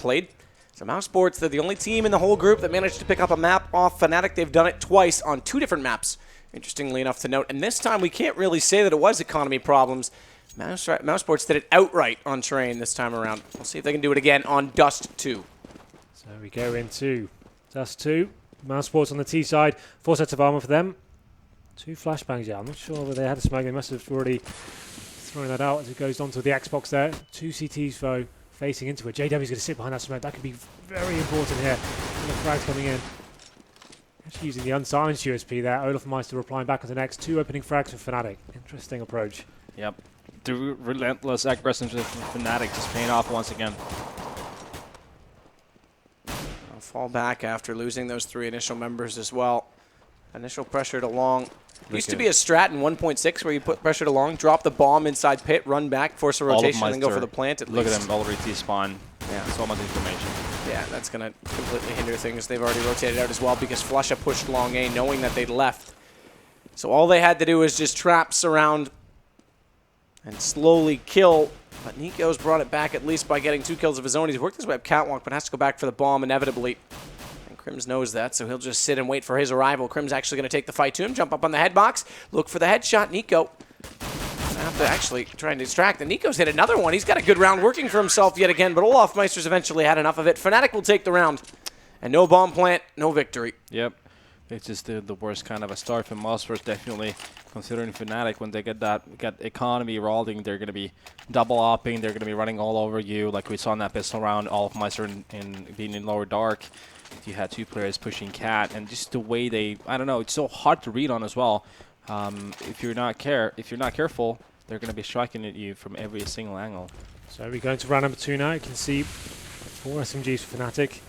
played. So Mousesports, they're the only team in the whole group that managed to pick up a map off Fnatic. They've done it twice on 2 different maps, interestingly enough to note. And this time we can't really say that it was economy problems. Mousesports did it outright on Train this time around. We'll see if they can do it again on dust2. So we go into dust2. Mousesports on the T side. 4 sets of armor for them. 2 flashbangs, yeah. I'm not sure whether they had a smoke. They must have already thrown that out as it goes onto the Xbox there. 2 CTs, though, facing into it. JW's going to sit behind that smoke. That could be very important here. And the frags coming in. Actually using the unsilenced USP there. Olofmeister replying back on the next. 2 opening frags for Fnatic. Interesting approach. Yep. The relentless aggressiveness from Fnatic just paying off once again. I'll fall back after losing those 3 initial members as well. Initial pressure to long. Used to be a strat in 1.6 where you put pressure to long, drop the bomb inside pit, run back, force a rotation, and then go for the plant at least. Look at them already T-spawn. Yeah, so much information. Yeah, that's going to completely hinder things. They've already rotated out as well because flusha pushed long A knowing that they'd left. So all they had to do was just trap, surround, and slowly kill. But NiKo's brought it back at least by getting 2 kills of his own. He's worked his way up catwalk, but has to go back for the bomb inevitably. KRIMZ knows that, so he'll just sit and wait for his arrival. KRIMZ actually going to take the fight to him, jump up on the head box, look for the headshot. NiKo have to actually try and distract. And NiKo's hit another one. He's got a good round working for himself yet again, but olofmeister's eventually had enough of it. Fnatic will take the round. And no bomb plant, no victory. Yep. It's just the worst kind of a start for Mousesports, definitely, considering Fnatic, when they get economy rolling, they're going to be double-opping, they're going to be running all over you, like we saw in that pistol round, Olofmeister in being in lower dark. You had 2 players pushing cat, and just the way they, I don't know, it's so hard to read on as well. If you're not careful, they're going to be striking at you from every single angle. So we're going to round number 2 now. You can see 4 SMGs for Fnatic.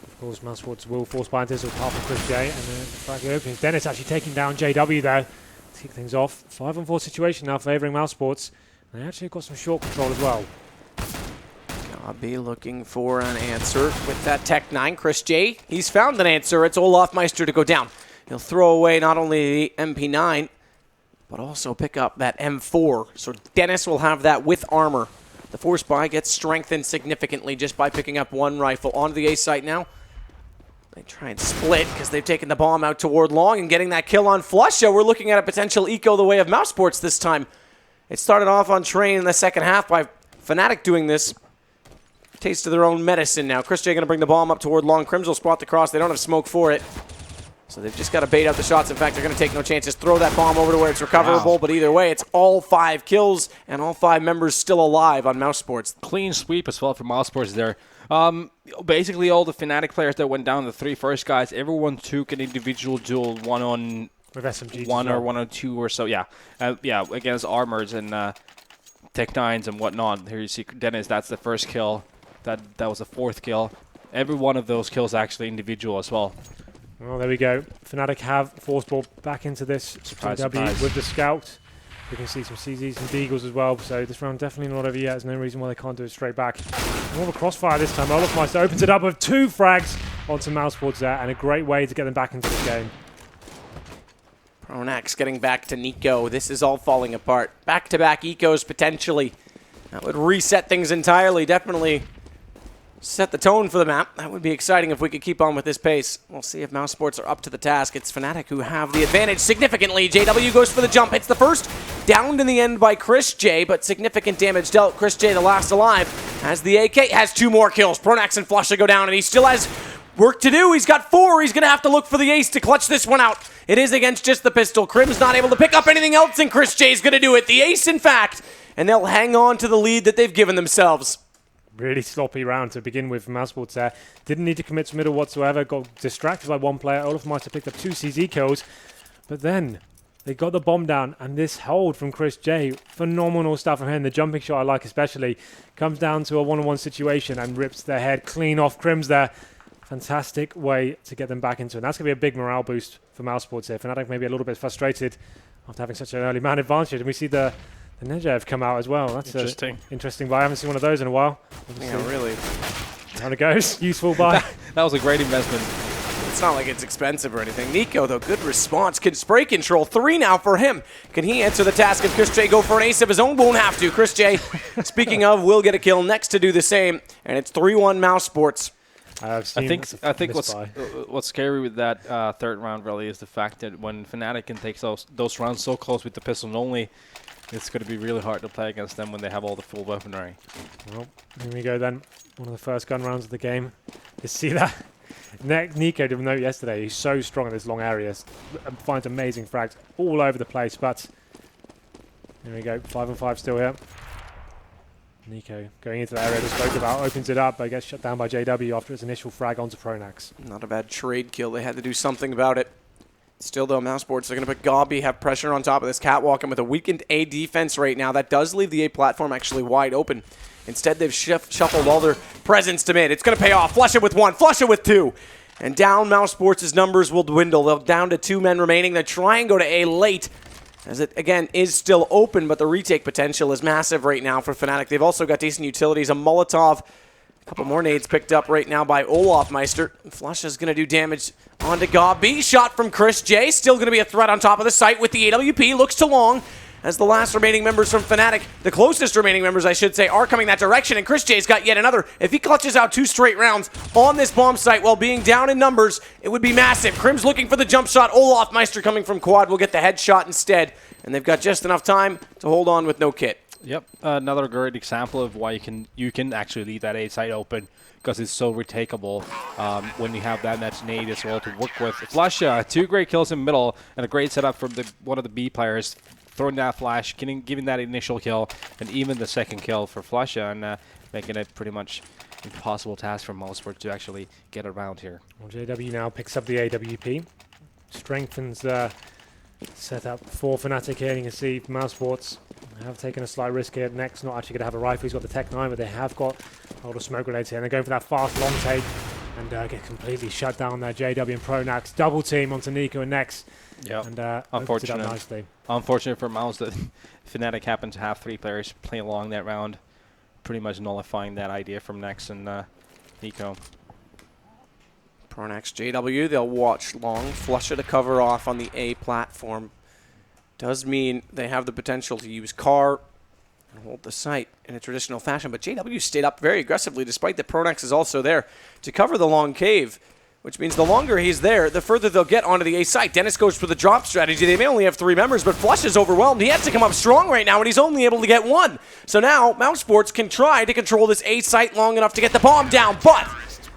Of course, Mousesports will force by this apart from chrisJ, and then the frag opens. Denis actually taking down JW there to kick things off. 5-on-4 situation now favouring Mousesports. They actually got some short control as well. I'll be looking for an answer with that Tech 9. chrisJ, he's found an answer. It's olofmeister to go down. He'll throw away not only the MP9, but also pick up that M4. So Denis will have that with armor. The force buy gets strengthened significantly just by picking up 1 rifle. Onto the A site now. They try and split because they've taken the bomb out toward long and getting that kill on flusha. We're looking at a potential eco the way of Mousesports this time. It started off on Train in the second half by Fnatic doing this. Taste of their own medicine now. chrisJ going to bring the bomb up toward long. KRIMZ will spot the cross. They don't have smoke for it. So they've just got to bait out the shots. In fact, they're going to take no chances. Throw that bomb over to where it's recoverable. Wow. But either way, it's all 5 kills and all 5 members still alive on Mousesports. Clean sweep as well for Mousesports there. Basically, all the Fnatic players that went down, the 3 first guys, everyone took an individual duel, one on with SMGs one or 1 on 2 or so. Yeah, yeah, against armors and Tech 9s and whatnot. Here you see Denis. That's the first kill. That was the 4th kill. Every one of those kills actually individual as well. Well, there we go. Fnatic have forced ball back into this surprise with the scout. We can see some CZs and Deagles as well, so this round definitely not over yet. There's no reason why they can't do it straight back. More of a crossfire this time. Olofmeister opens it up with 2 frags onto Mousesports there, and a great way to get them back into the game. Pronax getting back to NiKo. This is all falling apart. Back-to-back ecos potentially. That would reset things entirely. Definitely set the tone for the map. That would be exciting if we could keep on with this pace. We'll see if Mousesports are up to the task. It's Fnatic who have the advantage significantly. JW goes for the jump, hits the first. Downed in the end by chrisJ, but significant damage dealt. chrisJ, the last alive, has the AK, has 2 more kills. Pronax and flusha go down, and he still has work to do. He's got 4. He's going to have to look for the ace to clutch this one out. It is against just the pistol. KRIMZ not able to pick up anything else, and chrisJ is going to do it. The ace, in fact, and they'll hang on to the lead that they've given themselves. Really sloppy round to begin with for Mousesports there. Didn't need to commit to middle whatsoever. Got distracted by 1 player. Olofmeister picked up 2 CZ kills. But then they got the bomb down. And this hold from chrisJ, phenomenal stuff from him. The jumping shot I like especially. Comes down to a 1-on-1 situation and rips their head clean off KRIMZ there. Fantastic way to get them back into it. And that's going to be a big morale boost for Mousesports here. Fnatic may be a little bit frustrated after having such an early man advantage. And we see the Negev come out as well. That's interesting buy. I haven't seen one of those in a while. Yeah, really. How it goes. Useful buy. That was a great investment. It's not like it's expensive or anything. NiKo, though, good response. Can spray control. 3 now for him. Can he answer the task of chrisJ go for an ace of his own? Won't have to. chrisJ, speaking of, will get a kill next to do the same. And it's 3-1 Mousesports. I think what's scary with that third round really is the fact that when Fnatic can take those rounds so close with the pistol only, it's going to be really hard to play against them when they have all the full weaponry. Well, here we go then. One of the first gun rounds of the game. You see that? NiKo did note yesterday, he's so strong in this long areas and finds amazing frags all over the place, but here we go, 5-on-5 still here. NiKo going into the area that spoke about, opens it up, but gets shut down by JW after his initial frag onto pronax. Not a bad trade kill. They had to do something about it. Still, though, Mousesports, they're going to put Kajbjer, have pressure on top of this catwalk, and with a weakened A defense right now, that does leave the A platform actually wide open. Instead, they've shuffled all their presence to mid. It's going to pay off. Flush it with 1, flush it with 2. And down Mousesports' numbers will dwindle. They're down to 2 men remaining. They try and go to A late, as it, again, is still open, but the retake potential is massive right now for Fnatic. They've also got decent utilities. A Molotov, a couple more nades picked up right now by olofmeister. Flusha is going to do damage onto Kajbjer. Shot from chrisJ. Still going to be a threat on top of the site with the AWP. Looks too long, as the last remaining members from Fnatic, the closest remaining members, I should say, are coming that direction, and chrisJ's got yet another. If he clutches out 2 straight rounds on this bomb site while being down in numbers, it would be massive. KRIMZ looking for the jump shot. olofmeister coming from quad will get the headshot instead, and they've got just enough time to hold on with no kit. Yep, another great example of why you can actually leave that A site open, because it's so retakeable when you have that much nade as well to work with. flusha, 2 great kills in middle, and a great setup from one of the B players, throwing that flash, giving that initial kill, and even the second kill for flusha, and making it pretty much impossible task for Mousesports to actually get around here. Well, JW now picks up the AWP, strengthens the setup for Fnatic here. You can see Mousesports have taken a slight risk here. Next, not actually going to have a rifle. He's got the Tech 9, but they have got a lot of smoke grenades here. And they're going for that fast long take and get completely shut down there. JW and pronax double team onto NiKo and Next. Yeah, and unfortunate. Unfortunate for Mouse that Fnatic happened to have 3 players play along that round, pretty much nullifying that idea from Next and NiKo. pronax, JW, they'll watch long. Flusha to cover off on the A platform. Does mean they have the potential to use car and hold the site in a traditional fashion, but JW stayed up very aggressively despite that pronax is also there to cover the long cave, which means the longer he's there, the further they'll get onto the A site. Denis goes for the drop strategy. They may only have 3 members, but Flush is overwhelmed. He has to come up strong right now, and he's only able to get 1. So now Mousesports can try to control this A site long enough to get the bomb down, but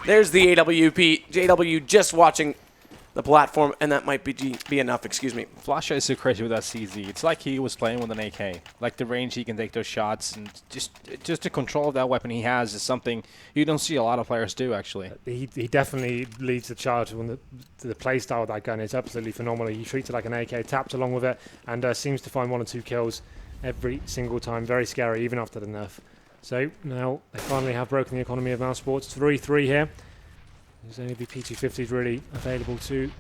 there's the AWP. JW just watching the platform, and that might be enough, excuse me. flusha is so crazy with that CZ. It's like he was playing with an AK. Like the range he can take those shots, and just the control of that weapon he has is something you don't see a lot of players do, actually. He definitely leads the charge when the play style of that gun is absolutely phenomenal. He treats it like an AK, taps along with it, and seems to find 1 or 2 kills every single time. Very scary, even after the nerf. So now they finally have broken the economy of Mousesports. 3-3 here. There's only the P250s really available to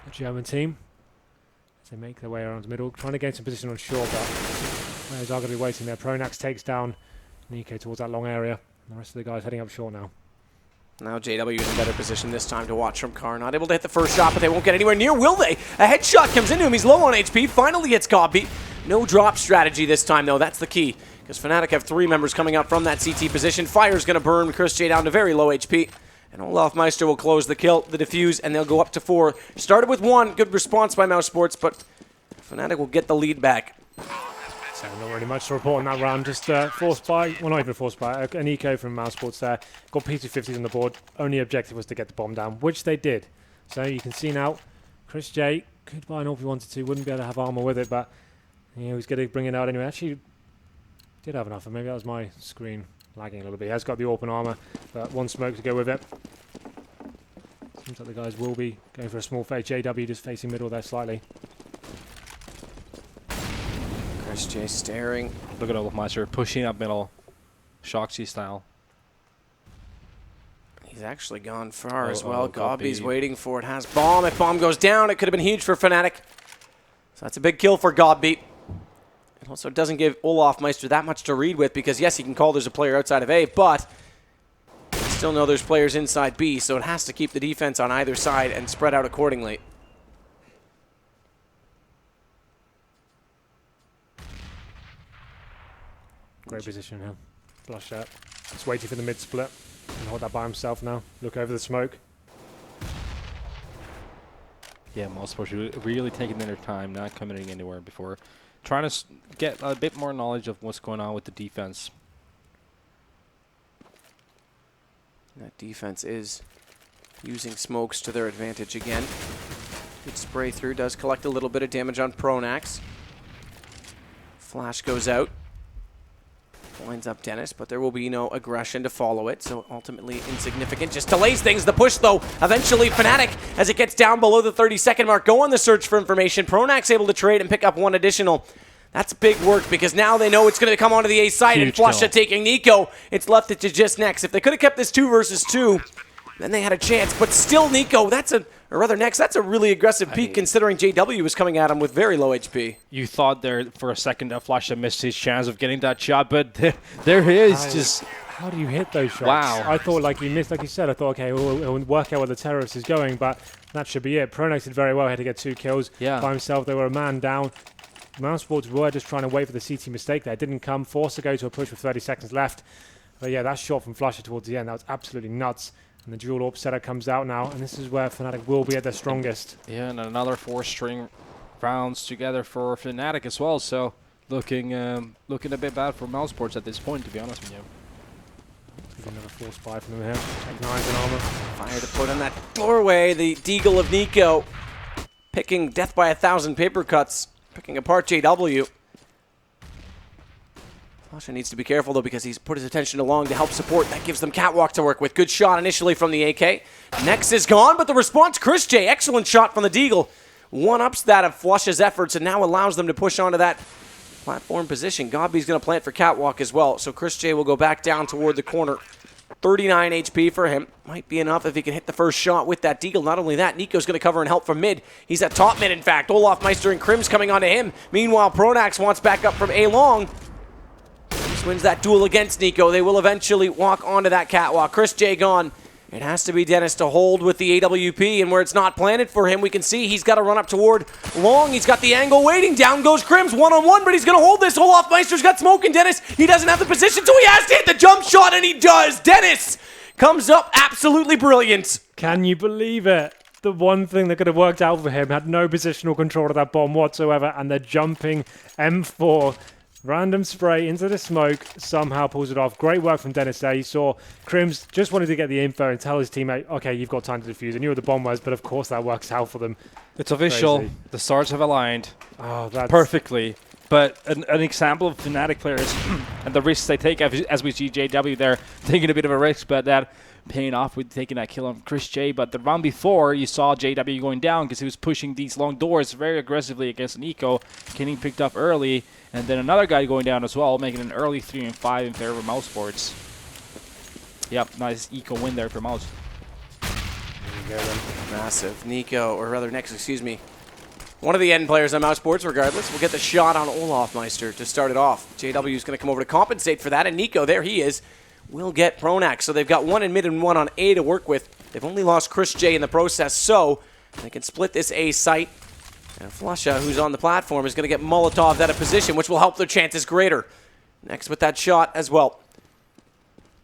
the German team as they make their way around the middle, trying to gain some position on short, but players are going to be waiting there. pronax takes down NiKo towards that long area. The rest of the guys heading up short now. Now JW is in better position this time to watch from Car. Not able to hit the first shot, but they won't get anywhere near, will they? A headshot comes into him. He's low on HP. Finally hits Kajbjer. No drop strategy this time, though. That's the key, because Fnatic have 3 members coming up from that CT position. Fire's going to burn chrisJ down to very low HP. And olofmeister will close the kill, the defuse, and they'll go up to 4. Started with 1. Good response by Mousesports, but Fnatic will get the lead back. So not really much to report on that round. Just forced by, well, not even forced by, a NiKo from Mousesports there. Got P250s on the board. Only objective was to get the bomb down, which they did. So you can see now, chrisJ could buy an AWP if he wanted to. Wouldn't be able to have armor with it, but he was going to bring it out anyway. Actually, did have enough, and maybe that was my screen lagging a little bit. He has got the open armor, but 1 smoke to go with it. Seems like the guys will be going for a small fade. JW just facing middle there slightly. chrisJ staring. Look at olofmeister pushing up middle, Shoxy style. He's actually gone far as Oh, well. Kajbjer. Kajbjer's waiting for it. Has bomb. If bomb goes down, it could have been huge for Fnatic. So that's a big kill for Kajbjer. It also doesn't give olofmeister that much to read with, because yes, he can call there's a player outside of A, but still know there's players inside B, so it has to keep the defense on either side and spread out accordingly. Great position here. Flush that. Just waiting for the mid split. And hold that by himself now. Look over the smoke. Yeah, Mousesports really taking their time, not committing anywhere before. Trying to get a bit more knowledge of what's going on with the defense. That defense is using smokes to their advantage again. Good spray through, does collect a little bit of damage on pronax. Flash goes out. Lines up Denis, but there will be no aggression to follow it, so ultimately insignificant. Just delays things. The push, though, eventually Fnatic, as it gets down below the 30-second mark, go on the search for information. Pronax able to trade and pick up one additional. That's big work, because now they know it's going to come onto the A side, and flusha taking NiKo. It's left it to just next. If they could have kept this 2 versus 2, then they had a chance, but still NiKo, that's a really aggressive peak considering JW was coming at him with very low HP. You thought there for a second that flusha missed his chance of getting that shot, but there he is. How do you hit those shots? Wow. I thought, like he missed, like you said, I thought, okay, we'll work out where the terrorist is going, but that should be it. Pronax did very well, had to get 2 kills by himself. They were a man down. Mousesports were just trying to wait for the CT mistake there. It didn't come, forced to go to a push with 30 seconds left. But yeah, that shot from flusha towards the end, that was absolutely nuts. And the dual AWP setup comes out now, and this is where Fnatic will be at their strongest. Yeah, and another 4-string rounds together for Fnatic as well. So looking a bit bad for Mousesports at this point, to be honest with you. Another force buy from them here. Take 9s in armor. Fire to put on that doorway. The Deagle of NiKo picking death by 1,000 paper cuts, picking apart JW. flusha needs to be careful, though, because he's put his attention along to help support. That gives them catwalk to work with. Good shot initially from the AK. Next is gone, but the response, chrisJ, excellent shot from the Deagle. One-ups that of flusha's efforts and now allows them to push onto that platform position. Godby's going to plant for catwalk as well, so chrisJ will go back down toward the corner. 39 HP for him. Might be enough if he can hit the first shot with that Deagle. Not only that, NiKo's going to cover and help from mid. He's at top mid, in fact. olofmeister and KRIMZ coming onto him. Meanwhile, pronax wants back up from A-Long. Wins that duel against NiKo. They will eventually walk onto that catwalk. chrisJ gone. It has to be Denis to hold with the AWP, and where it's not planted for him, we can see he's got to run up toward Long. He's got the angle waiting. Down goes KRIMZ one-on-one, but he's going to hold this. olofmeister's got smoke, and Denis, he doesn't have the position, so he has to hit the jump shot, and he does. Denis comes up absolutely brilliant. Can you believe it? The one thing that could have worked out for him, had no positional control of that bomb whatsoever, and the jumping M4 random spray into the smoke, somehow pulls it off. Great work from Denis there. You saw KRIMZ just wanted to get the info and tell his teammate, okay, you've got time to defuse. I knew what the bomb was, but of course that works out for them. It's official. Crazy. The stars have aligned That's perfectly. But an example of Fnatic players and the risks they take, as we see JW there taking a bit of a risk, but that paying off with taking that kill on chrisJ. But the round before, you saw JW going down because he was pushing these long doors very aggressively against NiKo, getting picked up early, and then another guy going down as well, making an early 3 and 5 in favor of Mousesports. Yep, nice eco win there for Mouse. Massive. NiKo, or rather next, excuse me. One of the end players on Mousesports, regardless, will get the shot on olofmeister to start it off. JW is going to come over to compensate for that, and NiKo, there he is, will get pronax. So they've got one in mid and one on A to work with. They've only lost chrisJ in the process, so they can split this A site. And flusha, who's on the platform, is going to get Molotov'd out of position, which will help their chances greater. Next with that shot as well.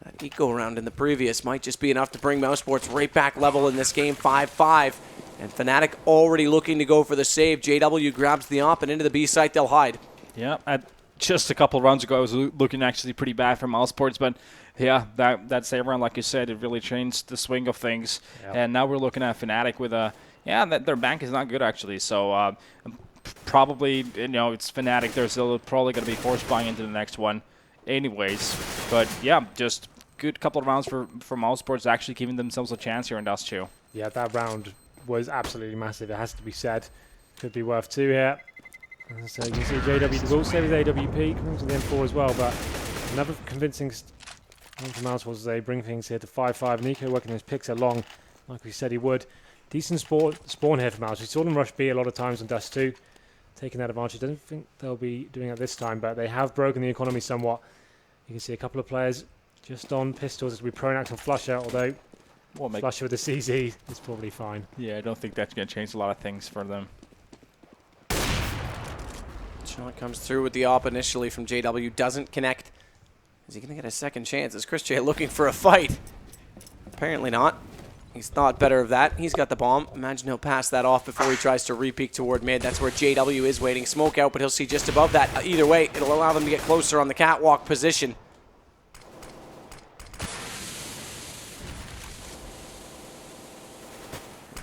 That eco round in the previous might just be enough to bring Mousesports right back level in this game, 5-5. And Fnatic already looking to go for the save. JW grabs the op, and into the B site they'll hide. Yeah, just a couple rounds ago, I was looking actually pretty bad for Mousesports, but yeah, that save round, like you said, it really changed the swing of things. Yep. And now we're looking at Fnatic with a, their bank is not good actually. So probably, it's Fnatic. They're still probably going to be force buying into the next one anyways. But yeah, just good couple of rounds for Mousesports actually giving themselves a chance here in dust2. Yeah, that round was absolutely massive, it has to be said. Could be worth 2 here. So you can see JW will save his AWP, comes to the M4 as well, but another convincing from Mousesports as they bring things here to 5-5. NiKo working his picks along, like we said he would. Decent spawn here from Mouse. We saw them rush B a lot of times on dust2, taking that advantage. I don't think they'll be doing it this time, but they have broken the economy somewhat. You can see a couple of players just on pistols as we pronax and flusha, although We'll make flusha with the CZ is probably fine. Yeah, I don't think that's going to change a lot of things for them. Shot comes through with the op initially from JW, doesn't connect. Is he going to get a second chance? Is chrisJ looking for a fight? Apparently not. He's thought better of that. He's got the bomb. Imagine he'll pass that off before he tries to re-peek toward mid. That's where JW is waiting. Smoke out, but he'll see just above that. Either way, it'll allow them to get closer on the catwalk position.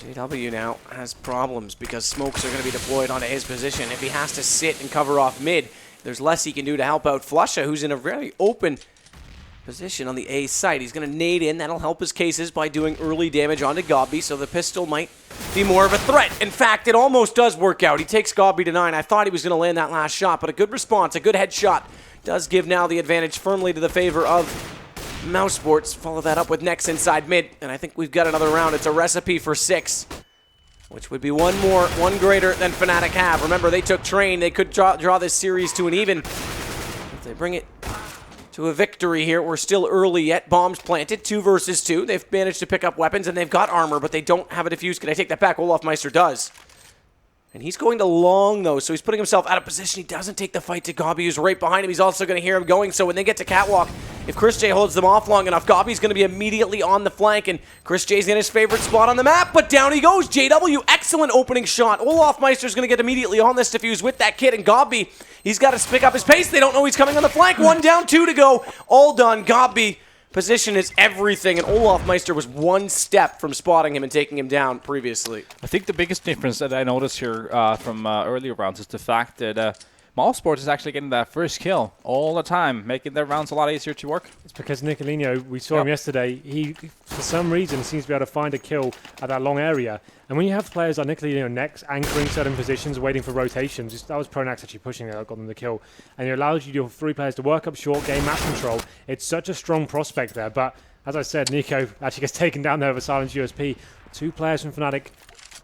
JW now has problems because smokes are going to be deployed onto his position. If he has to sit and cover off mid, there's less he can do to help out flusha, who's in a very open position on the A site. He's going to nade in. That'll help his cases by doing early damage onto Kajbjer, so the pistol might be more of a threat. In fact, it almost does work out. He takes Kajbjer to 9. I thought he was going to land that last shot, but a good response, a good headshot does give now the advantage firmly to the favor of Mousesports. Follow that up with Nex inside mid, and I think we've got another round. It's a recipe for 6, which would be one greater than Fnatic have. Remember, they took train. They could draw this series to an even. If they bring it to a victory here, we're still early yet. Bombs planted, 2 versus 2. They've managed to pick up weapons, and they've got armor, but they don't have a defuse. Can I take that back? Olofmeister does. And he's going to long, though, so he's putting himself out of position. He doesn't take the fight to Kajbjer, who's right behind him. He's also going to hear him going, so when they get to catwalk, if chrisJ holds them off long enough, Kajbjer's going to be immediately on the flank, and chrisJ's in his favorite spot on the map, but down he goes. JW, excellent opening shot. Olofmeister's going to get immediately on this defuse with that kid, and Kajbjer, he's got to pick up his pace. They don't know he's coming on the flank. 1 down, 2 to go. All done. Kajbjer. Position is everything, and Olofmeister was 1 step from spotting him and taking him down previously. I think the biggest difference that I noticed here from earlier rounds is the fact that Mousesports is actually getting that first kill all the time, making their rounds a lot easier to work. It's because Nikola, we saw him yesterday, he, for some reason, seems to be able to find a kill at that long area. And when you have players like Nikola next, anchoring certain positions, waiting for rotations, that was pronax actually pushing it, got them the kill. And it allows you your 3 players to work up short, game map control. It's such a strong prospect there. But as I said, NiKo actually gets taken down there with a silenced USP. 2 players from Fnatic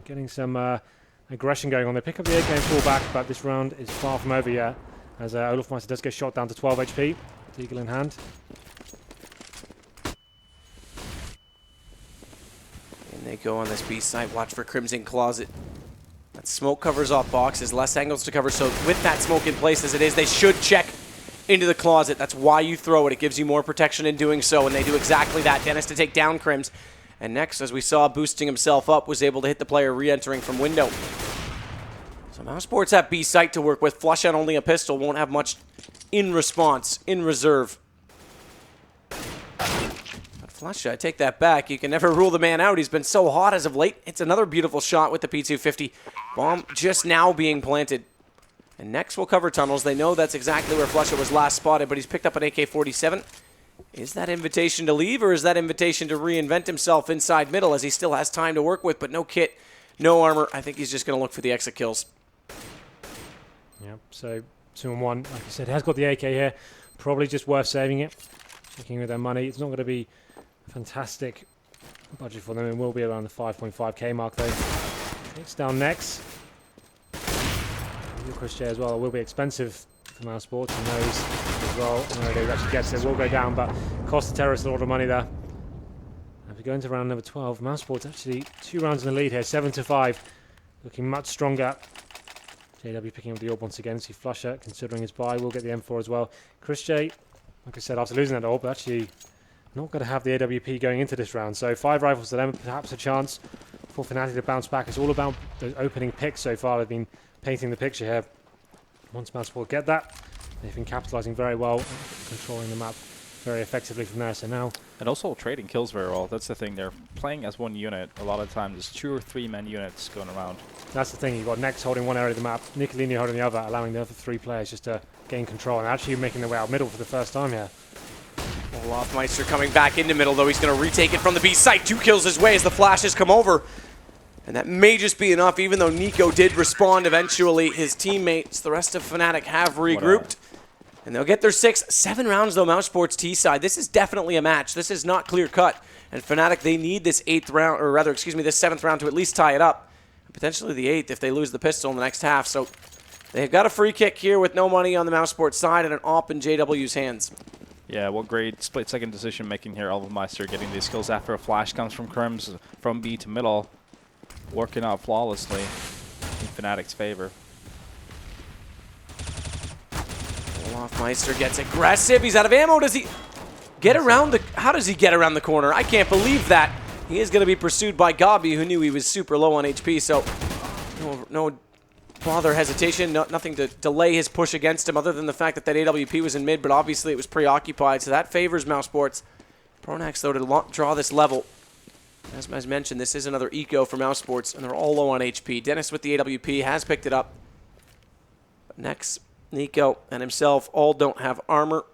getting some aggression going on. They pick up the AK and fall back, but this round is far from over yet, as olofmeister does get shot down to 12 HP. Deagle in hand. And they go on this B site. Watch for KRIMZ closet. That smoke covers off boxes, less angles to cover, so with that smoke in place as it is, they should check into the closet. That's why you throw it. It gives you more protection in doing so, and they do exactly that. Denis to take down KRIMZ. And next, as we saw, boosting himself up, was able to hit the player re-entering from window. So Mousesports have B site to work with. Flush out only a pistol, won't have much in response, in reserve. But Flush, I take that back. You can never rule the man out. He's been so hot as of late. It's another beautiful shot with the P250. Bomb just now being planted. And next will cover tunnels. They know that's exactly where Flusha was last spotted, but he's picked up an AK-47. Is that invitation to leave, or is that invitation to reinvent himself inside middle, as he still has time to work with, but no kit, no armor? I think he's just going to look for the exit kills. Yep, so 2 and 1. Like I said, he has got the AK here. Probably just worth saving it. Checking with their money. It's not going to be a fantastic budget for them. It will be around the 5.5k mark, though. Takes down next. chrisJ as well. It will be expensive for Mousesports, and knows as well. No, he actually gets it. Will go down, but cost the terrorists a lot of money there. As we go into round number 12, Mousesports actually 2 rounds in the lead here, 7-5, looking much stronger. JW picking up the orb once again. See flusha considering his buy. Will get the M4 as well. chrisJ, like I said, after losing that orb, actually not going to have the AWP going into this round. So 5 rifles to them, perhaps a chance for Fnatic to bounce back. It's all about those opening picks so far. They've been painting the picture here. Once Mousesports get that, they've been capitalizing very well, controlling the map very effectively from there. So now, and also trading kills very well. That's the thing. They're playing as one unit. A lot of times, there's 2 or 3 man units going around. That's the thing. You've got Nex holding one area of the map, Nikola holding the other, allowing the other 3 players just to gain control, and actually making their way out middle for the first time here. Olofmeister coming back into middle, though. He's going to retake it from the B site. 2 kills his way as the flashes come over. And that may just be enough, even though NiKo did respond eventually. His teammates, the rest of Fnatic, have regrouped. And they'll get their 7 rounds, though, Mousesports T-side. This is definitely a match. This is not clear-cut. And Fnatic, they need this 8th round, or rather, excuse me, this 7th round to at least tie it up. And potentially the 8th if they lose the pistol in the next half. So they've got a free kick here with no money on the Mousesports side and an op in JW's hands. Yeah, well, great split-second decision-making here. olofmeister getting these kills after a flash comes from KRIMZ from B to middle. Working out flawlessly in Fnatic's favor. olofmeister gets aggressive. He's out of ammo. Does he get around the... How does he get around the corner? I can't believe that. He is going to be pursued by Kajbjer, who knew he was super low on HP, so no bother hesitation, nothing to delay his push against him other than the fact that that AWP was in mid, but obviously it was preoccupied, so that favors Mousesports. pronax, though, to draw this level. As mentioned, this is another eco for Mousesports, and they're all low on HP. Denis with the AWP has picked it up. But next, NiKo and himself all don't have armor.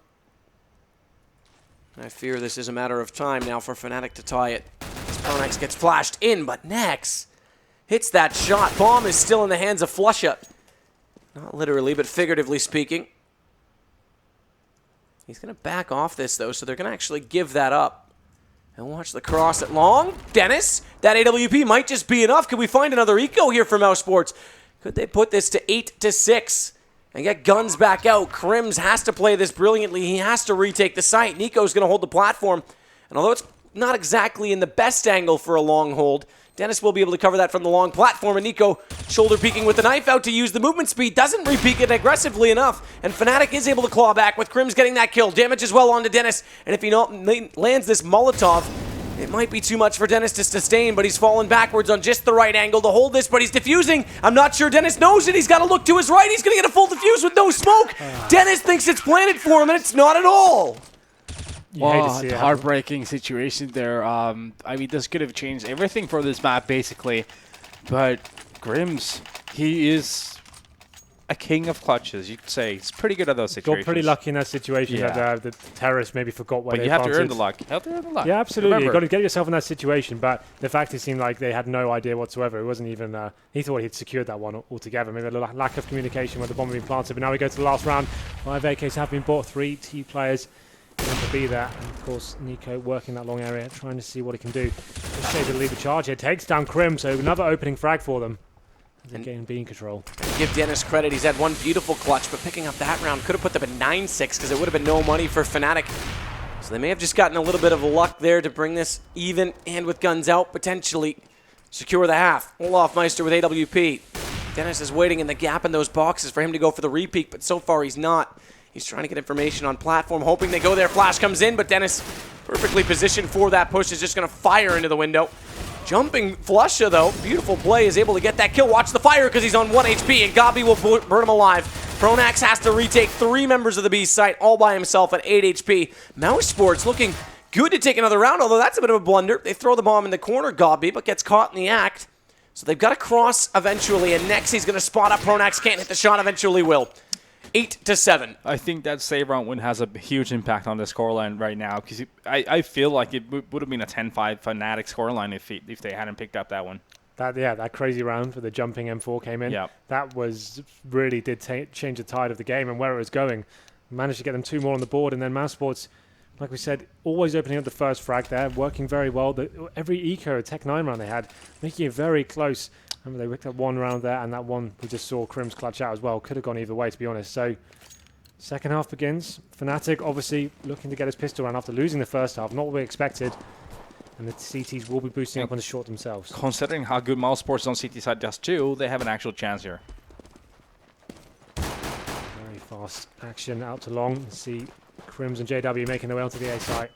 I fear this is a matter of time now for Fnatic to tie it. As pronax gets flashed in, but Nex hits that shot. Bomb is still in the hands of flusha. Not literally, but figuratively speaking. He's going to back off this, though, so they're going to actually give that up. And watch the cross at long. Denis, that AWP might just be enough. Could we find another eco here for Mousesports? Could they put this to 8-6 and get guns back out? KRIMZ has to play this brilliantly. He has to retake the site. NiKo's going to hold the platform. And although it's not exactly in the best angle for a long hold, Denis will be able to cover that from the long platform, and NiKo shoulder peeking with the knife out to use the movement speed. Doesn't repeak it aggressively enough, and Fnatic is able to claw back with KRIMZ getting that kill. Damage as well onto Denis, and if he lands this Molotov, it might be too much for Denis to sustain, but he's fallen backwards on just the right angle to hold this, but he's defusing. I'm not sure Denis knows it. He's got to look to his right. He's going to get a full defuse with no smoke. Denis thinks it's planted for him, and it's not at all. Well, heartbreaking situation there. I mean, this could have changed everything for this map, basically. But KRIMZ, he is a king of clutches, you could say. He's pretty good at those situations. Got pretty lucky in that situation that the terrorists maybe forgot where they planted. But you have to earn the luck. You have to earn the luck. Yeah, absolutely. You've got to get yourself in that situation. But the fact it seemed like they had no idea whatsoever. It wasn't even... he thought he'd secured that one altogether. Maybe a little lack of communication where the bomb had been planted. But now we go to the last round. 5 AKs have been bought. 3 T players going to be there. And of course, NiKo working that long area, trying to see what he can do. Just to lead the charge here. Takes down KRIMZ, so another opening frag for them. They're getting B in control. Give Denis credit. He's had one beautiful clutch, but picking up that round could have put them at 9-6 because it would have been no money for Fnatic. So they may have just gotten a little bit of luck there to bring this even and with guns out, potentially secure the half. olofmeister with AWP. Denis is waiting in the gap in those boxes for him to go for the repeat, but so far he's not. He's trying to get information on platform, hoping they go there. Flash comes in, but Denis, perfectly positioned for that push, is just going to fire into the window. Jumping flusha, though, beautiful play, is able to get that kill. Watch the fire because he's on 1 HP, and Kajbjer will burn him alive. pronax has to retake 3 members of the B site all by himself at 8 HP. Mousesports looking good to take another round, although that's a bit of a blunder. They throw the bomb in the corner, Kajbjer, but gets caught in the act. So they've got to cross eventually, and next he's going to spot up. pronax can't hit the shot, eventually will. 8-7. I think that save round win has a huge impact on the scoreline right now because I feel like it would have been a 10-5 Fnatic scoreline if they hadn't picked up that one. That crazy round where the jumping M4 came in. Yep. That really did change the tide of the game and where it was going. Managed to get them 2 more on the board, and then Mousesports, like we said, always opening up the first frag there, working very well. Every eco Tech 9 round they had, making it very close. Remember, they picked up 1 round there, and that one we just saw KRIMZ clutch out as well. Could have gone either way, to be honest. So, second half begins. Fnatic obviously looking to get his pistol round after losing the first half. Not what we expected. And the CTs will be boosting up on the short themselves. Considering how good Mousesports on CT side dust2, they have an actual chance here. Very fast action out to long. You see KRIMZ and JW making their way onto the A site.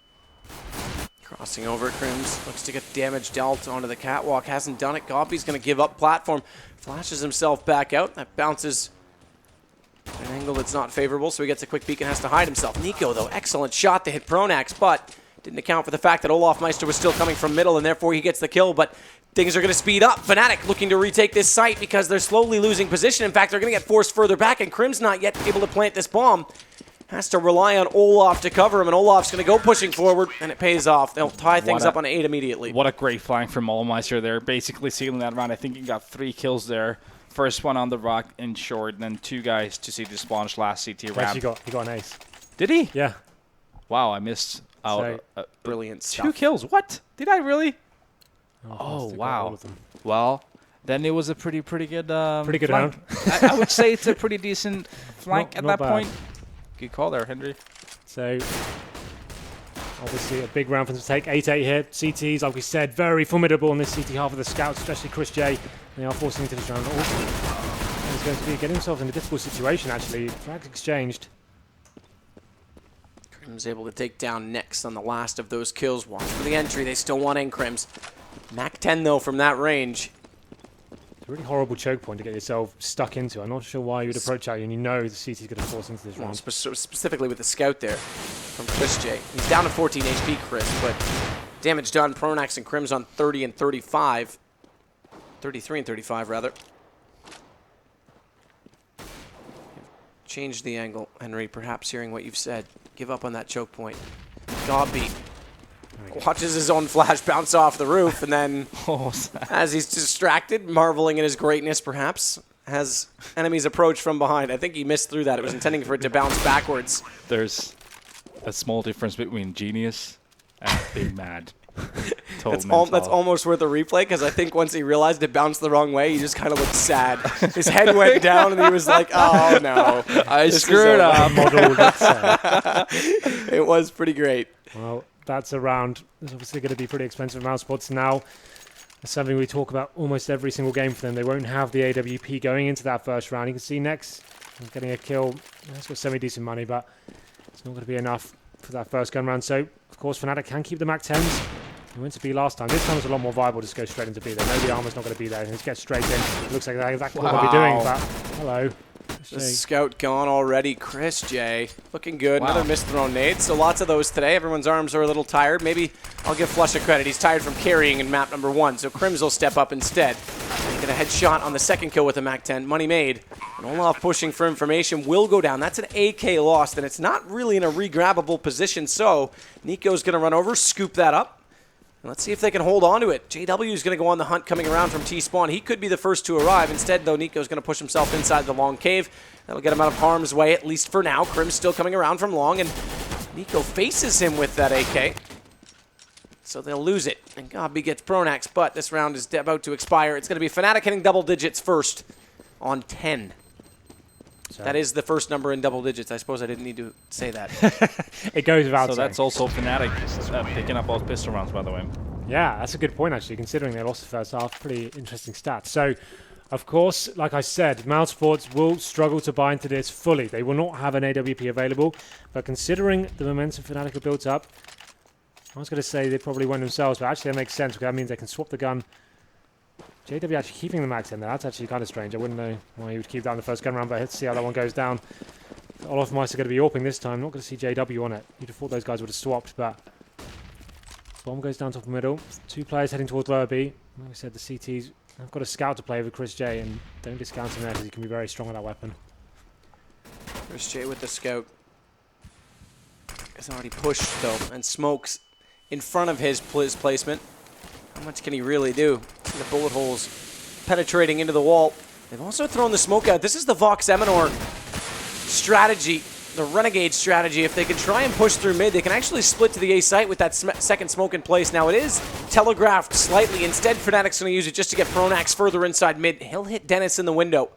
Crossing over, KRIMZ looks to get damage dealt onto the catwalk. Hasn't done it. Kajbjer's going to give up platform. Flashes himself back out. That bounces at an angle that's not favorable, so he gets a quick peek and has to hide himself. NiKo, though, excellent shot to hit pronax, but didn't account for the fact that olofmeister was still coming from middle, and therefore he gets the kill, but things are going to speed up. Fnatic looking to retake this site because they're slowly losing position. In fact, they're going to get forced further back, and KRIMZ not yet able to plant this bomb. Has to rely on Olof to cover him, and Olof's going to go pushing forward, and it pays off. They'll tie things up on 8 immediately. What a great flank from olofmeister there, basically sealing that round. I think he got 3 kills there. First one on the rock in short, and then 2 guys to see the splash last CT round. Actually he got an ace. Did he? Yeah. Wow, I missed out. Brilliant stuff. 2 kills. What? Did I really? Oh, wow. Well, then it was a pretty good round. I would say it's a pretty decent flank at that point. Good call there, Henry. So Obviously, a big round for them to take. 8-8 here. CTs, like we said, very formidable in this CT half of the scouts, especially chrisJ. They are forcing into this round. He's going to be getting himself in a difficult situation, actually. Frags exchanged. KRIMZ able to take down next on the last of those kills. Watch for the entry. They still want in KRIMZ. Mac-10, though, from that range. It's a really horrible choke point to get yourself stuck into. I'm not sure why you would approach that and you know the CT's going to force into this round. Specifically with the scout there from chrisJ. He's down to 14 HP, Chris, but damage done. Pronax and KRIMZ on 30 and 35. 33 and 35, rather. Change the angle, Henry, perhaps hearing what you've said. Give up on that choke point. Godby watches his own flash bounce off the roof, and then, as he's distracted, marveling at his greatness, perhaps, has enemies approach from behind. I think he missed through that. It was intending for it to bounce backwards. There's a small difference between genius and being mad. That's almost worth a replay, because I think once he realized it bounced the wrong way, he just kind of looked sad. His head went down, and he was like, oh, no. I screwed up. It was pretty great. Well, that's a round. It's obviously going to be pretty expensive Mousesports now. It's something we talk about almost every single game for them. They won't have the AWP going into that first round. You can see next, getting a kill. That's got semi-decent money, but it's not going to be enough for that first gun round. So, of course, Fnatic can keep the Mac-10s. They went to B last time. This time it's a lot more viable to just go straight into B. They know the armor's not going to be there. Just get straight in. It looks like that's exactly what they'll be doing, but hello. The scout gone already. chrisJ looking good. Another misthrown nade. So lots of those today. Everyone's arms are a little tired. Maybe I'll give flusha credit. He's tired from carrying in map number 1. So KRIMZ will step up instead. Get a headshot on the second kill with a Mac-10. Money made. And Olof pushing for information will go down. That's an AK lost, and it's not really in a re-grabbable position. So NiKo's going to run over, scoop that up. And let's see if they can hold on to it. JW is going to go on the hunt coming around from T-spawn. He could be the first to arrive. Instead, though, NiKo's going to push himself inside the long cave. That'll get him out of harm's way, at least for now. KRIMZ still coming around from long, and NiKo faces him with that AK. So they'll lose it. And Godby gets pronax, but this round is about to expire. It's going to be Fnatic hitting double digits first on 10. So that is the first number in double digits. I suppose I didn't need to say that. It goes without saying. So that's also Fnatic picking up all pistol rounds, by the way. Yeah, that's a good point, actually, considering they lost the first half. Pretty interesting stats. So, of course, like I said, Mousesports will struggle to buy into this fully. They will not have an AWP available. But considering the momentum Fnatic have built up, I was going to say they probably won themselves, but actually that makes sense, because that means they can swap the gun. JW actually keeping the max in there. That's actually kind of strange. I wouldn't know why he would keep that in the first gun round, but let's see how that one goes down. olofmeister going to be AWPing this time. Not going to see JW on it. You'd have thought those guys would have swapped, but bomb goes down top of middle. 2 players heading towards lower B. Like I said, the CTs have got a scout to play with chrisJ, and don't discount him there because he can be very strong with that weapon. chrisJ with the scout. He's already pushed, though, and smokes in front of his placement. How much can he really do? See the bullet holes penetrating into the wall. They've also thrown the smoke out. This is the Vox Eminor strategy, the Renegade strategy. If they can try and push through mid, they can actually split to the A site with that second smoke in place. Now it is telegraphed slightly. Instead, Fnatic's going to use it just to get pronax further inside mid. He'll hit Denis in the window.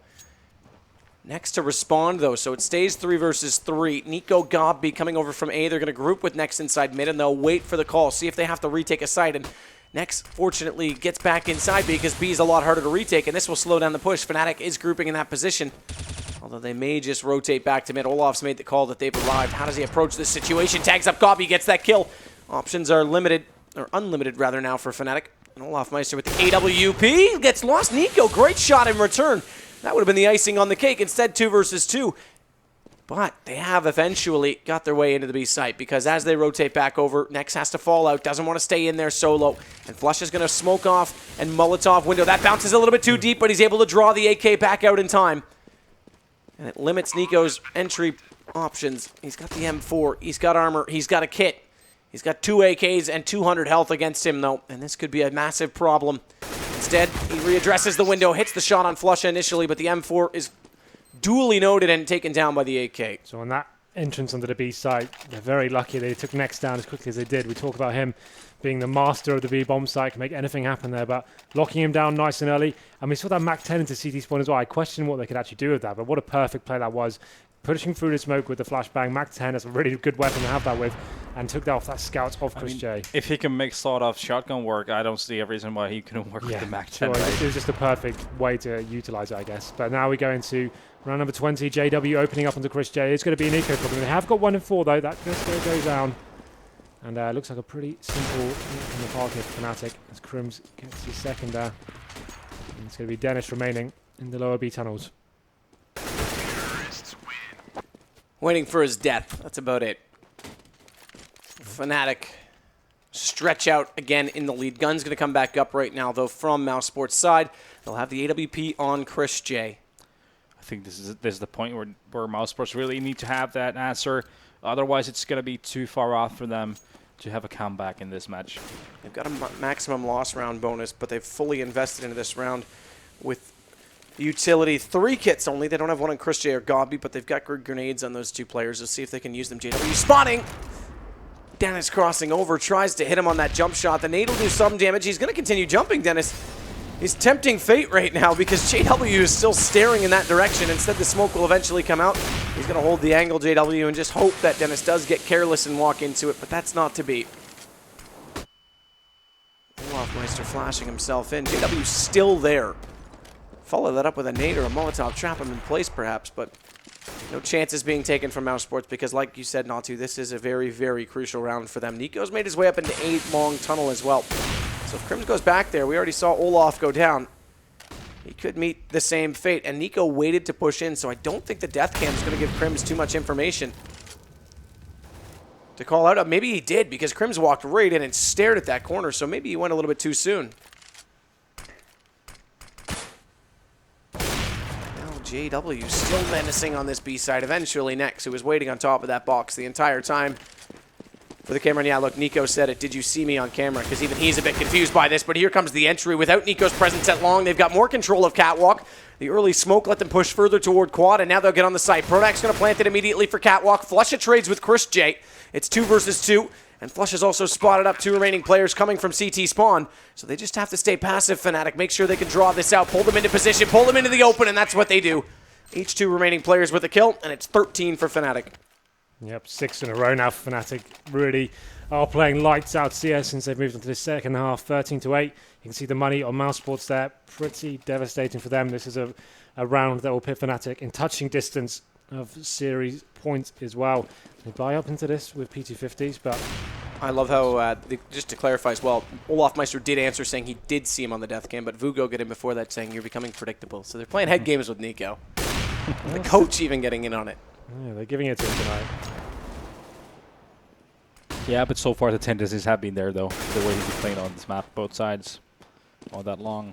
Next to respond, though, so it stays 3 versus 3. NiKo, Godby coming over from A. They're going to group with Next inside mid, and they'll wait for the call, see if they have to retake a site. And Next, fortunately, gets back inside B because B is a lot harder to retake, and this will slow down the push. Fnatic is grouping in that position, although they may just rotate back to mid. Olof's made the call that they've arrived. How does he approach this situation? Tags up Godby, gets that kill. Options are limited, or unlimited rather now for Fnatic. And olofmeister with the AWP gets lost. NiKo, great shot in return. That would have been the icing on the cake. Instead, 2 versus 2. But they have eventually got their way into the B site, because as they rotate back over, Next has to fall out, doesn't want to stay in there solo. And flusha is going to smoke off and Molotov window. That bounces a little bit too deep, but he's able to draw the AK back out in time. And it limits NiKo's entry options. He's got the M4, he's got armor, he's got a kit. He's got 2 AKs and 200 health against him, though, and this could be a massive problem. Instead, he readdresses the window, hits the shot on flusha initially, but the M4 is duly noted and taken down by the AK. So on that entrance onto the B site, they're very lucky they took Next down as quickly as they did. We talk about him being the master of the B bomb site, can make anything happen there, but locking him down nice and early. And we saw that Mac-10 into CT spawn as well. I question what they could actually do with that, but what a perfect play that was. pushing through the smoke with the flashbang. Mac 10 is a really good weapon to have that with, and took that off that scout of chrisJ. If he can make sort of shotgun work, I don't see a reason why he couldn't work with the Mac 10. Sure, Right? it was just a perfect way to utilize it, I guess. But now we go into round number 20. JW opening up onto chrisJ. It's going to be a NiKo problem. They have got 1 in 4 though. That just going to go down. And looks like a pretty simple in the park here for Fnatic as KRIMZ gets his second there. And it's going to be Denis remaining in the lower B tunnels. Waiting for his death. That's about it. Fnatic stretch out again in the lead. Gun's going to come back up right now, though, from Mousesports' side. They'll have the AWP on chrisJ. I think this is the point where Mousesports really need to have that answer. Otherwise, it's going to be too far off for them to have a comeback in this match. They've got a maximum loss round bonus, but they've fully invested into this round with utility. 3 kits only. They don't have one on chrisJ or Kajbjer, but they've got grenades on those 2 players. Let's see if they can use them. JW spawning! Denis crossing over, tries to hit him on that jump shot. The nade will do some damage. He's going to continue jumping, Denis. He's tempting fate right now because JW is still staring in that direction. Instead, the smoke will eventually come out. He's going to hold the angle, JW, and just hope that Denis does get careless and walk into it, but that's not to be. olofmeister flashing himself in. JW still there. Follow that up with a nade or a Molotov, trap him in place perhaps, but no chances being taken from Mousesports because, like you said, Natu, this is a very, very crucial round for them. NiKo's made his way up into a long tunnel as well. So if KRIMZ goes back there, we already saw Olof go down. He could meet the same fate, and NiKo waited to push in, so I don't think the death cam is going to give KRIMZ too much information to call out. Maybe he did, because KRIMZ walked right in and stared at that corner, so maybe he went a little bit too soon. JW still menacing on this B side. Eventually Nex, who was waiting on top of that box the entire time for the camera. And yeah, look, NiKo said it. Did you see me on camera? Because even he's a bit confused by this. But here comes the entry without NiKo's presence at long. They've got more control of Catwalk. The early smoke let them push further toward quad, and now they'll get on the site. pronax going to plant it immediately for Catwalk. flusha trades with chrisJ. It's 2 versus 2. And Flush has also spotted up 2 remaining players coming from CT spawn. So they just have to stay passive, Fnatic. Make sure they can draw this out, pull them into position, pull them into the open, and that's what they do. Each 2 remaining players with a kill, and it's 13 for Fnatic. Yep, 6 in a row now for Fnatic. Really are playing lights out CS since they've moved into the second half, 13-8. You can see the money on Mousesports there. Pretty devastating for them. This is a round that will put Fnatic in touching distance of series points as well. They buy up into this with P250s, but I love how, just to clarify as well, olofmeister did answer saying he did see him on the death cam, but Vugo got in before that saying you're becoming predictable. So they're playing head games with NiKo. The coach even getting in on it. Yeah, they're giving it to him tonight. Yeah, but so far the tendencies have been there, though. The way he's been playing on this map, both sides, all that long.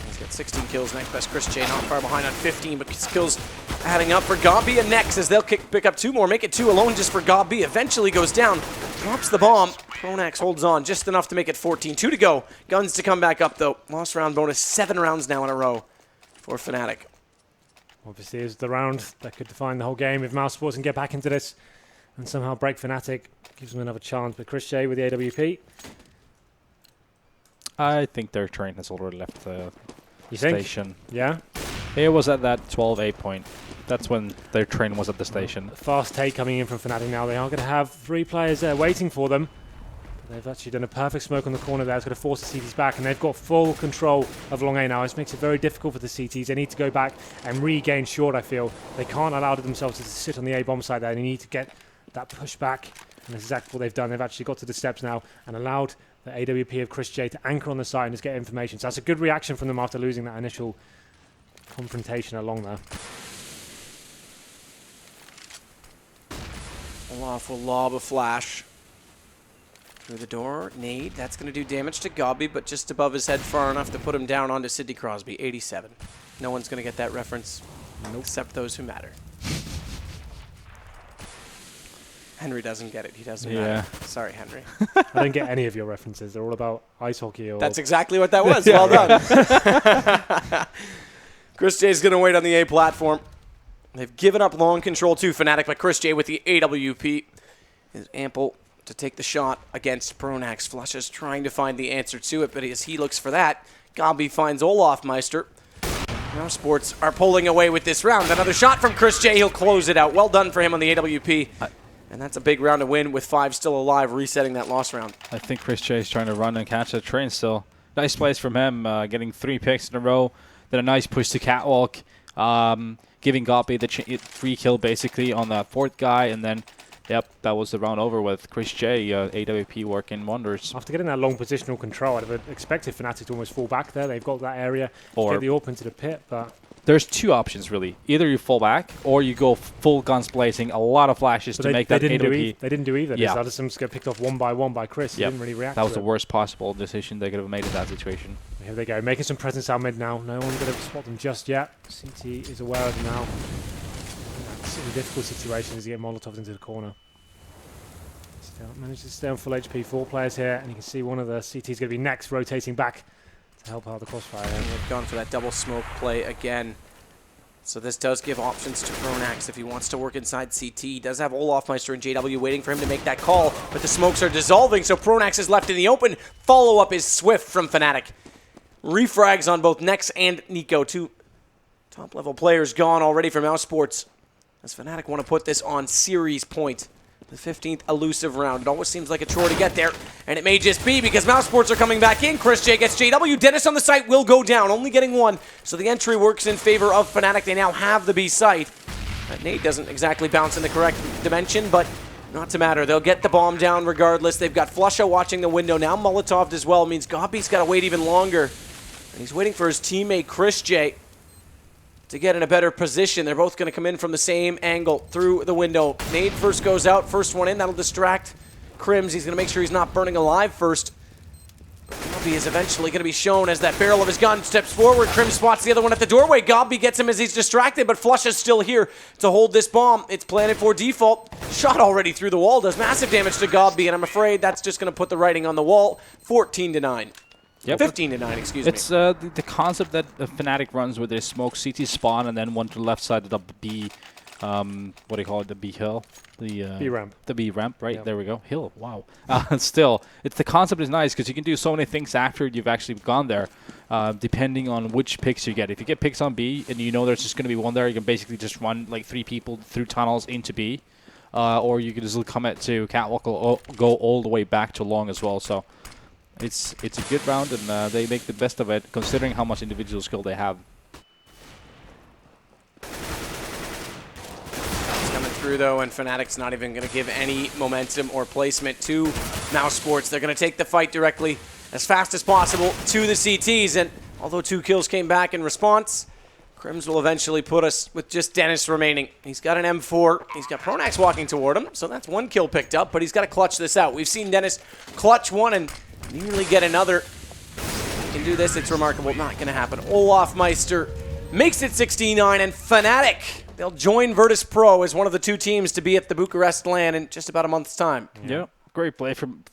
He's got 16 kills. Next best chrisJ, not far behind on 15, but his kills adding up for Kajbjer and Nex as they'll pick up 2 more, make it 2 alone just for Kajbjer. Eventually goes down, drops the bomb. pronax holds on just enough to make it 14. 2 to go. Guns to come back up, though. Lost round bonus, 7 rounds now in a row for Fnatic. Obviously, is the round that could define the whole game if Mousesports can get back into this and somehow break Fnatic. Gives them another chance, but chrisJ with the AWP. I think their train has already left the station. Yeah? It was at that 12-8 point. That's when their train was at the station. Fast take coming in from Fnatic now. They are going to have 3 players there waiting for them. They've actually done a perfect smoke on the corner there. It's going to force the CTs back, and they've got full control of long A now. This makes it very difficult for the CTs. They need to go back and regain short, I feel. They can't allow themselves to sit on the A bomb side there. They need to get that push back, and that's exactly what they've done. They've actually got to the steps now and allowed the AWP of chrisJ to anchor on the site and just get information. So that's a good reaction from them after losing that initial confrontation along there. Olof will lob a flash through the door. Nade, that's going to do damage to Kajbjer, but just above his head far enough to put him down onto Sidney Crosby, 87. No one's going to get that reference, except those who matter. Henry doesn't get it. He doesn't matter. Sorry, Henry. I don't get any of your references. They're all about ice hockey. Or That's exactly what that was. Well done. chrisJ is going to wait on the A platform. They've given up long control to Fnatic, but chrisJ with the AWP is ample to take the shot against pronax. Flush is trying to find the answer to it, but as he looks for that, Kajbjer finds olofmeister. Mousesports are pulling away with this round. Another shot from chrisJ. He'll close it out. Well done for him on the AWP. And that's a big round to win with 5 still alive, resetting that lost round. I think chrisJ is trying to run and catch that train still. Nice plays from him, getting 3 picks in a row. Then a nice push to catwalk, giving Gopi the 3 kill basically on that 4th guy. And then, yep, that was the round over with chrisJ, AWP working wonders. After getting that long positional control, I'd have expected Fnatic to almost fall back there. They've got that area to get the AWP into the pit, but... There's 2 options, really. Either you fall back, or you go full guns blazing, a lot of flashes to make that AWP. They didn't do either. Yeah. The Addisons get picked off one by one by Chris. He didn't really react. That was the worst possible decision they could have made in that situation. Here they go, making some presence out mid now. No one's going to spot them just yet. CT is aware of them now. That's a difficult situation as he gets Molotovs into the corner. Still managed to stay on full HP. 4 players here, and you can see one of the CTs going to be next, rotating back to help out the crossfire. And they've gone for that double smoke play again. So this does give options to pronax if he wants to work inside CT. He does have olofmeister and JW waiting for him to make that call, but the smokes are dissolving, so pronax is left in the open. Follow-up is swift from Fnatic. Refrags on both Nex and NiKo. 2 top-level players gone already for Mousesports, as Fnatic want to put this on series point. The 15th elusive round. It always seems like a chore to get there, and it may just be because Mousesports are coming back in. chrisJ gets JW. Denis on the site will go down, only getting 1. So the entry works in favor of Fnatic. They now have the B site. That nade doesn't exactly bounce in the correct dimension, but not to matter. They'll get the bomb down regardless. They've got flusha watching the window. Now Molotov as well. It means Gopi's got to wait even longer. And he's waiting for his teammate chrisJ to get in a better position. They're both going to come in from the same angle through the window. Nade first goes out, first one in. That'll distract KRIMZ. He's going to make sure he's not burning alive first. Gopi is eventually going to be shown as that barrel of his gun steps forward. KRIMZ spots the other one at the doorway. Gopi gets him as he's distracted, but flusha's still here to hold this bomb. It's planted for default. Shot already through the wall. Does massive damage to Gopi, and I'm afraid that's just going to put the writing on the wall. 14-9. Yep. 15-9, excuse me. It's the concept that Fnatic runs where they smoke CT spawn and then one to the left side of the B, what do you call it, the B hill? The B ramp. The B ramp, right? Yep. There we go. Hill, wow. Still, the concept is nice because you can do so many things after you've actually gone there, depending on which picks you get. If you get picks on B and you know there's just going to be one there, you can basically just run like 3 people through tunnels into B, or you can just come at to catwalk, go all the way back to long as well. So it's a good round, and they make the best of it, considering how much individual skill they have. It's coming through, though, and Fnatic's not even going to give any momentum or placement to Mousesports. They're going to take the fight directly as fast as possible to the CTs, and although 2 kills came back in response, KRIMZ will eventually put us with just Denis remaining. He's got an M4. He's got pronax walking toward him, so that's 1 kill picked up, but he's got to clutch this out. We've seen Denis clutch 1 and nearly get another. He can do this. It's remarkable. Not going to happen. olofmeister makes it 69, and Fnatic, they'll join Virtus Pro as one of the 2 teams to be at the Bucharest LAN in just about a month's time. Yeah, great play from